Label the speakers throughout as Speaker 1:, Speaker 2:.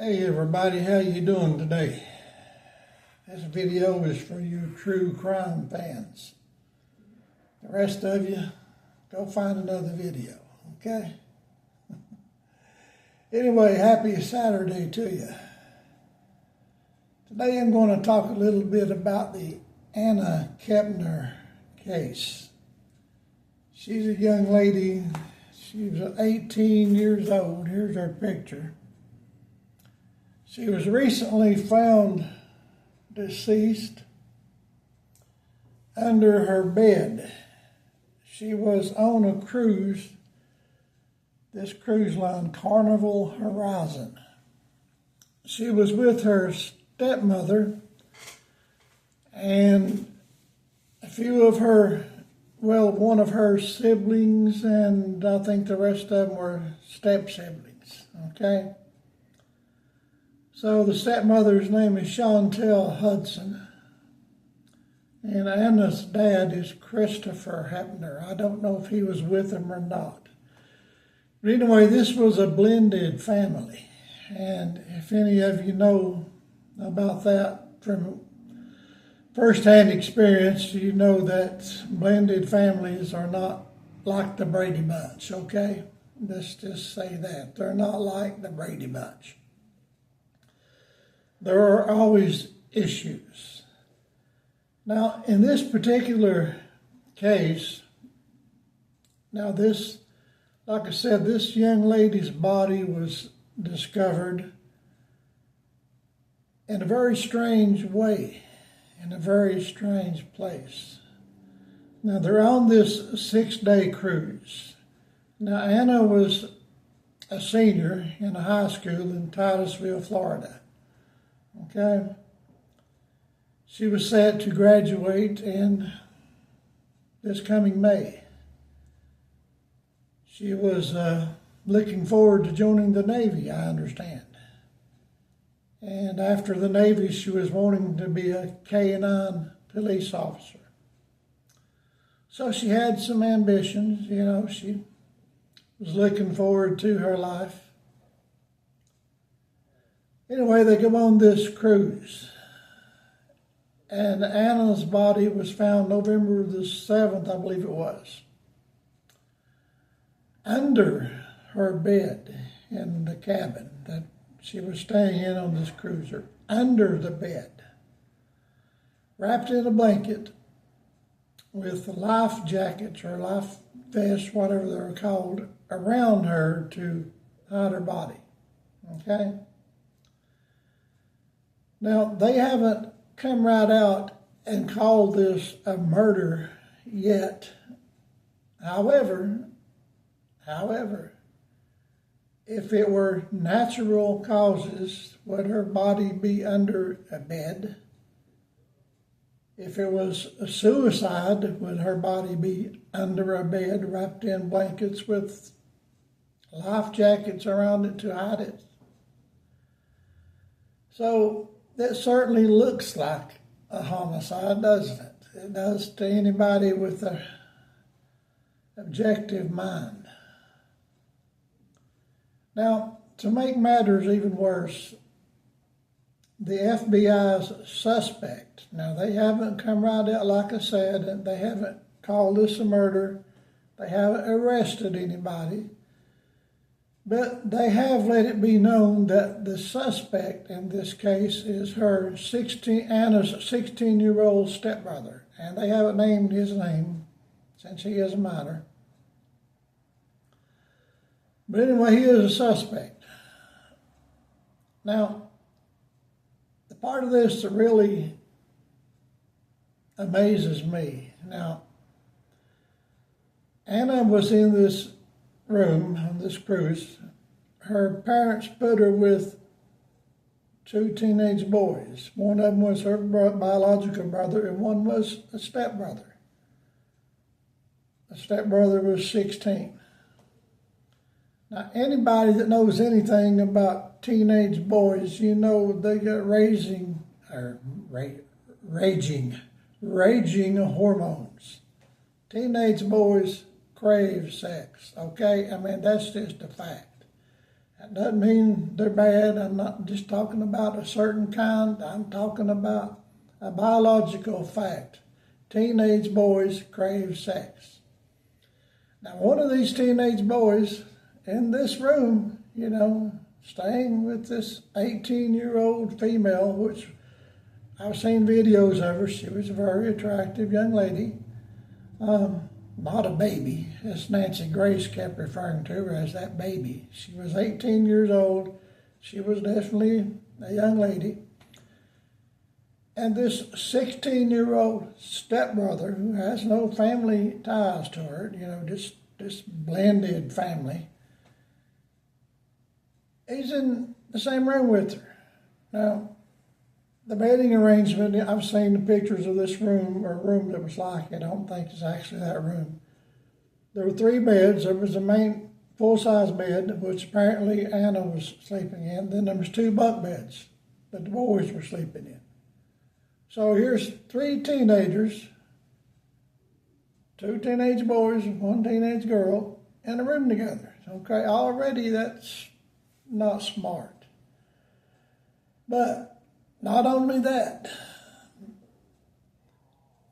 Speaker 1: Hey everybody, how you doing today? This video is for you true crime fans. The rest of you, go find another video, okay? Anyway, happy Saturday to you. Today I'm going to talk a little bit about the Anna Kepner case. She's a young lady. She was 18 years old. Here's her picture. She was recently found deceased under her bed. She was on a cruise, this cruise line, Carnival Horizon. She was with her stepmother and a few of her, one of her siblings, and I think the rest of them were step-siblings, okay? So the stepmother's name is Chantel Hudson, and Anna's dad is Christopher Kepner. I don't know if he was with them or not. But anyway, this was a blended family, and if any of you know about that from first-hand experience, you know that blended families are not like the Brady Bunch, okay? Let's just say that. They're not like the Brady Bunch. There are always issues. Now, in this particular case, like I said, this young lady's body was discovered in a very strange way, in a very strange place. Now, they're on this 6-day cruise. Now, Anna was a senior in a high school in Titusville, Florida. Okay, she was set to graduate in this coming May. She was looking forward to joining the Navy, I understand. And after the Navy, she was wanting to be a K-9 police officer. So she had some ambitions, she was looking forward to her life. Anyway, they go on this cruise, and Anna's body was found November the 7th, I believe it was, under her bed in the cabin that she was staying in on this cruiser, under the bed, wrapped in a blanket with life jackets or life vests, whatever they're called, around her to hide her body, okay? Now, they haven't come right out and called this a murder yet. However, if it were natural causes, would her body be under a bed? If it was a suicide, would her body be under a bed, wrapped in blankets with life jackets around it to hide it? So, that certainly looks like a homicide, doesn't it? It does to anybody with an objective mind. Now, to make matters even worse, the FBI's suspect, now they haven't come right out, like I said, they haven't called this a murder, they haven't arrested anybody, but they have let it be known that the suspect in this case is Anna's 16-year-old stepbrother. And they haven't named his name since he is a minor. But anyway, he is a suspect. Now, the part of this that really amazes me. Now, Anna was in this room on this cruise. Her parents put her with 2 teenage boys. One of them was her biological brother, and one was a stepbrother. The stepbrother was 16. Now, anybody that knows anything about teenage boys, you know they got raging hormones. Teenage boys crave sex, okay? I mean, that's just a fact. That doesn't mean they're bad. I'm not just talking about a certain kind. I'm talking about a biological fact. Teenage boys crave sex. Now, one of these teenage boys in this room, staying with this 18-year-old female, which I've seen videos of her. She was a very attractive young lady. Not a baby, as Nancy Grace kept referring to her as that baby. She was 18 years old. She was definitely a young lady. And this 16-year-old stepbrother, who has no family ties to her, just this blended family, he's in the same room with her. Now, the bedding arrangement, I've seen the pictures of this room, or a room that was like it. I don't think it's actually that room. There were 3 beds. There was a main full-size bed, which apparently Anna was sleeping in. Then there was 2 bunk beds that the boys were sleeping in. So here's 3 teenagers, 2 teenage boys, 1 teenage girl, in a room together. Okay, already that's not smart. But not only that,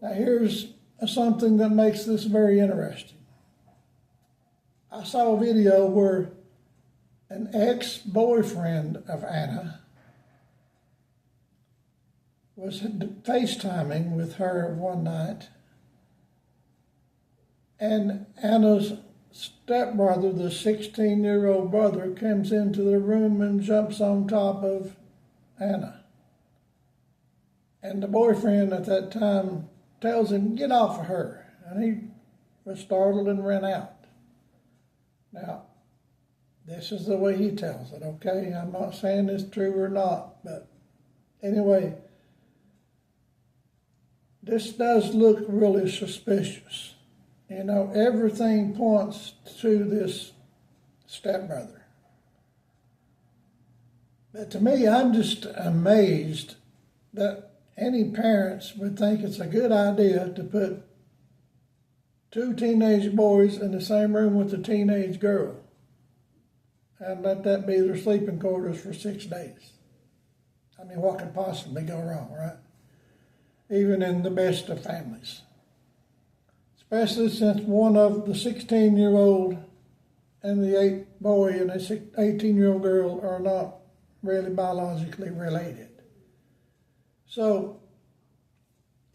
Speaker 1: now here's something that makes this very interesting. I saw a video where an ex-boyfriend of Anna was FaceTiming with her one night, and Anna's stepbrother, the 16-year-old brother, comes into the room and jumps on top of Anna. And the boyfriend at that time tells him, "Get off of her." And he was startled and ran out. Now, this is the way he tells it, okay? I'm not saying it's true or not, but anyway, this does look really suspicious. Everything points to this stepbrother. But to me, I'm just amazed that any parents would think it's a good idea to put 2 teenage boys in the same room with a teenage girl and let that be their sleeping quarters for 6 days. I mean, what could possibly go wrong, right? Even in the best of families. Especially since one of the 16-year-old and the 8-boy and the 18-year-old girl are not really biologically related. So,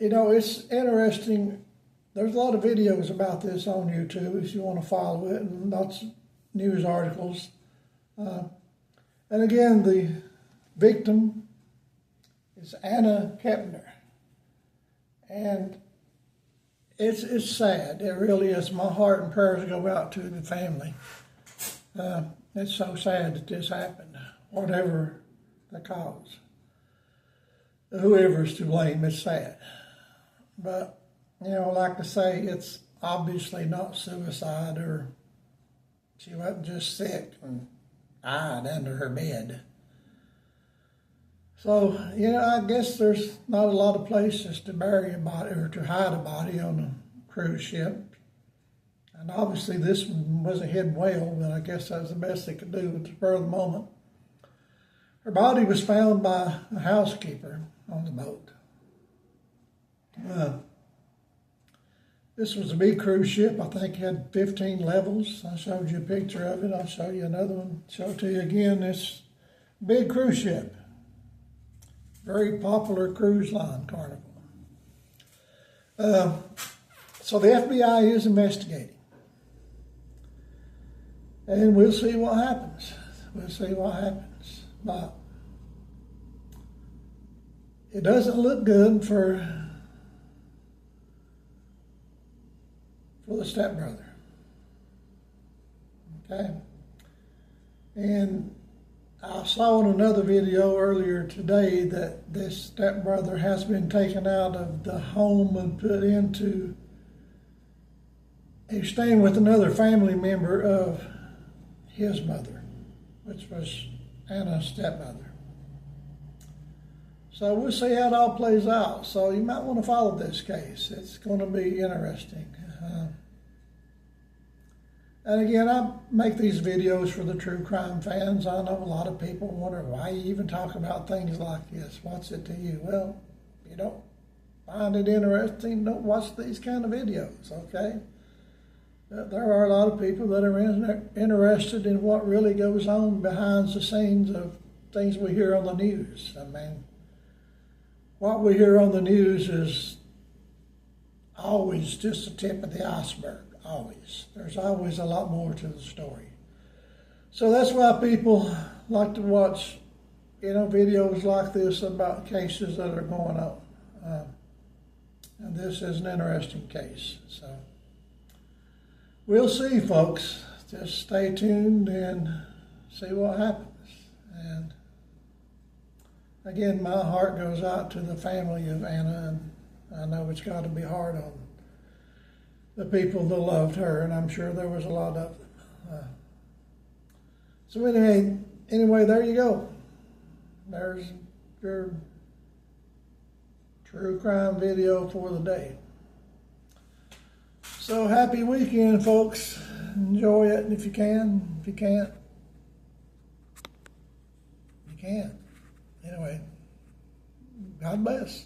Speaker 1: it's interesting. There's a lot of videos about this on YouTube if you want to follow it, and lots of news articles. And again, the victim is Anna Kepner. And it's sad. It really is. My heart and prayers go out to the family. It's so sad that this happened, whatever the cause. Whoever's to blame, it's sad. But, like I say, it's obviously not suicide, or she wasn't just sick and died under her bed. So, I guess there's not a lot of places to bury a body or to hide a body on a cruise ship. And obviously this one was a hidden whale, but I guess that was the best they could do at the spur of the moment. Her body was found by a housekeeper on the boat. This was a big cruise ship. I think it had 15 levels. I showed you a picture of it. I'll show you another one. Show it to you again. This big cruise ship. Very popular cruise line, Carnival. So the FBI is investigating. And we'll see what happens. But it doesn't look good for the stepbrother. Okay? And I saw in another video earlier today that this stepbrother has been taken out of the home and put into, he's staying with another family member of his mother, which was Anna's stepmother. So we'll see how it all plays out. So you might want to follow this case. It's going to be interesting. And again, I make these videos for the true crime fans. I know a lot of people wonder why you even talk about things like this. What's it to you? Well, you don't find it interesting, don't watch these kind of videos, okay? There are a lot of people that are interested in what really goes on behind the scenes of things we hear on the news. I mean, what we hear on the news is always just the tip of the iceberg, always. There's always a lot more to the story. So that's why people like to watch, videos like this about cases that are going on. And this is an interesting case. So we'll see, folks. Just stay tuned and see what happens. And again, my heart goes out to the family of Anna, and I know it's got to be hard on the people that loved her, and I'm sure there was a lot of them. So anyway, there you go. There's your true crime video for the day. So happy weekend, folks. Enjoy it if you can. If you can't, you can't. Anyway, God bless.